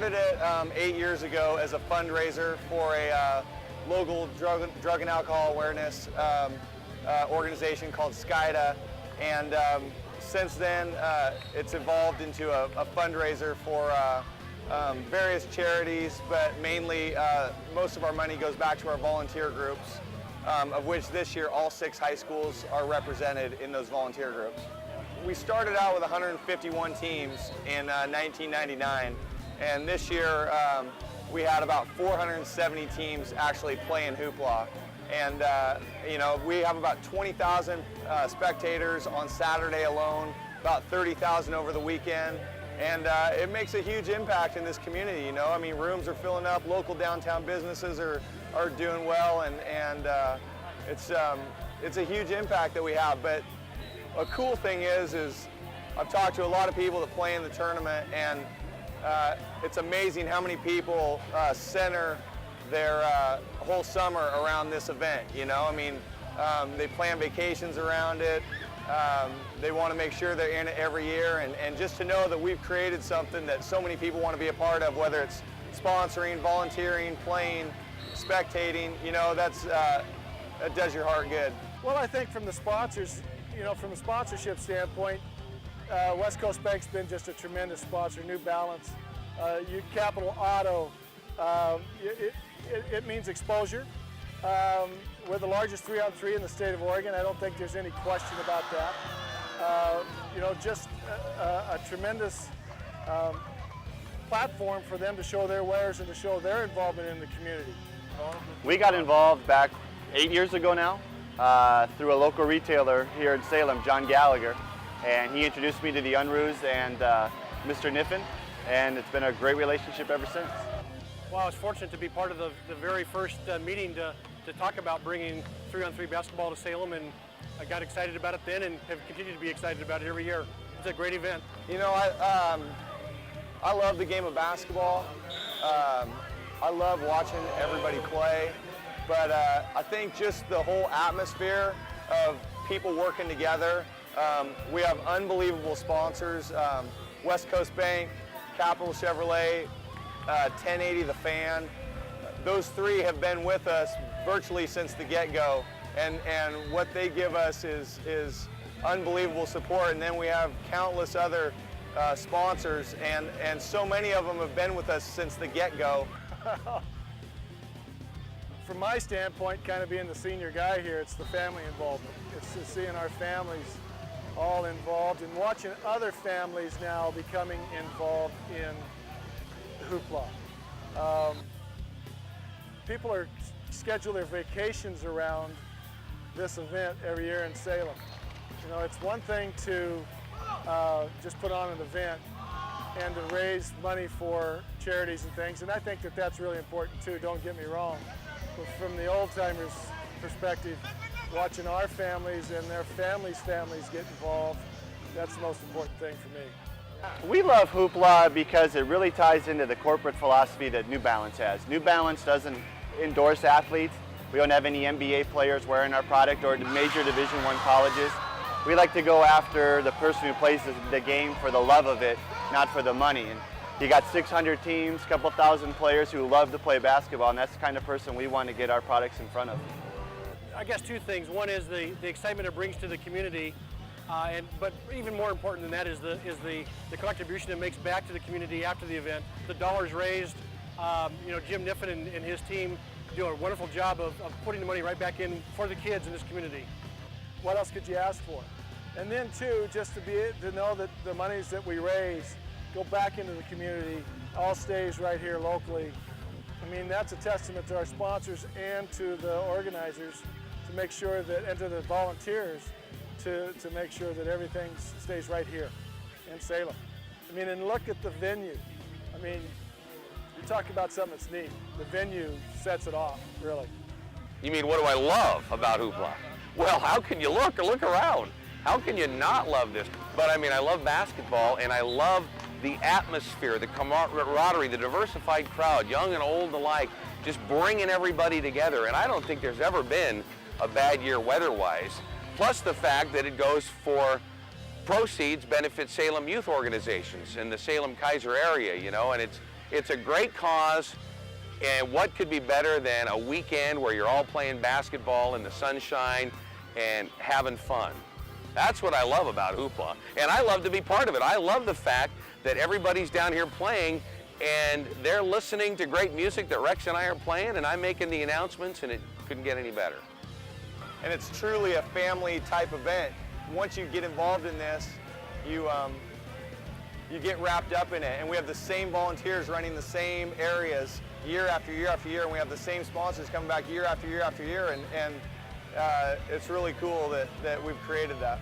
started it 8 years ago as a fundraiser for a local drug and alcohol awareness organization called SCIDA, and since then it's evolved into a fundraiser for various charities, but mainly most of our money goes back to our volunteer groups, of which this year all 6 high schools are represented in those volunteer groups. We started out with 151 teams in 1999, and this year we had about 470 teams actually playing Hoopla. And you know, we have about 20,000 spectators on Saturday alone, about 30,000 over the weekend, and it makes a huge impact in this community. You know, I mean, rooms are filling up, local downtown businesses are doing well, and it's a huge impact that we have. But a cool thing is I've talked to a lot of people that play in the tournament, and it's amazing how many people center their whole summer around this event. You know, I mean, they plan vacations around it. They want to make sure they're in it every year, and just to know that we've created something that so many people want to be a part of, whether it's sponsoring, volunteering, playing, spectating, you know, that does your heart good. Well, I think from the sponsors, you know, from a sponsorship standpoint, West Coast Bank's been just a tremendous sponsor. New Balance, Capital Auto, it means exposure. We're the largest 3-on-3 in the state of Oregon. I don't think there's any question about that. You know, just a tremendous platform for them to show their wares and to show their involvement in the community. We got involved back 8 years ago now through a local retailer here in Salem, John Gallagher, and he introduced me to the Unruhs and Mr. Niffen, and it's been a great relationship ever since. Well, I was fortunate to be part of the very first meeting to talk about bringing 3-on-3 basketball to Salem, and I got excited about it then and have continued to be excited about it every year. It's a great event. You know, I love the game of basketball. I love watching everybody play, but I think just the whole atmosphere of people working together. We have unbelievable sponsors, West Coast Bank, Capital Chevrolet, 1080 The Fan. Those 3 have been with us virtually since the get-go, and what they give us is unbelievable support. And then we have countless other sponsors, and so many of them have been with us since the get-go. From my standpoint, kind of being the senior guy here, it's the family involvement. It's just seeing our families all involved and watching other families now becoming involved in Hoopla. People are schedule their vacations around this event every year in Salem. You know, it's one thing to just put on an event and to raise money for charities and things, and I think that that's really important too, don't get me wrong. But from the old-timers' perspective, watching our families and their families' get involved, that's the most important thing for me. We love Hoopla because it really ties into the corporate philosophy that New Balance has. New Balance doesn't endorse athletes. We don't have any NBA players wearing our product or major Division I colleges. We like to go after the person who plays the game for the love of it, not for the money. And you got 600 teams, a couple thousand players who love to play basketball, and that's the kind of person we want to get our products in front of. I guess 2 things. One is the excitement it brings to the community, but even more important than that is the contribution it makes back to the community after the event. The dollars raised, you know, Jim Niffen and his team do a wonderful job of putting the money right back in for the kids in this community. What else could you ask for? And then 2, just to know that the monies that we raise go back into the community, all stays right here locally. I mean, that's a testament to our sponsors and to the organizers to make sure that, and to the volunteers to make sure that everything stays right here in Salem. I mean, and look at the venue. I mean, you talk about something that's neat. The venue sets it off, really. You mean, what do I love about Hoopla? Well, how can you look around? How can you not love this? But I mean, I love basketball, and I love the atmosphere, the camaraderie, the diversified crowd, young and old alike, just bringing everybody together. And I don't think there's ever been a bad year weather-wise. Plus the fact that it goes for proceeds benefit Salem youth organizations in the Salem-Kaiser area, you know, and It's a great cause, and what could be better than a weekend where you're all playing basketball in the sunshine and having fun? That's what I love about Hoopla, and I love to be part of it. I love the fact that everybody's down here playing and they're listening to great music that Rex and I are playing, and I'm making the announcements, and it couldn't get any better. And it's truly a family type event. Once you get involved in this, you get wrapped up in it. And we have the same volunteers running the same areas year after year after year, and we have the same sponsors coming back year after year after year, and it's really cool that we've created that.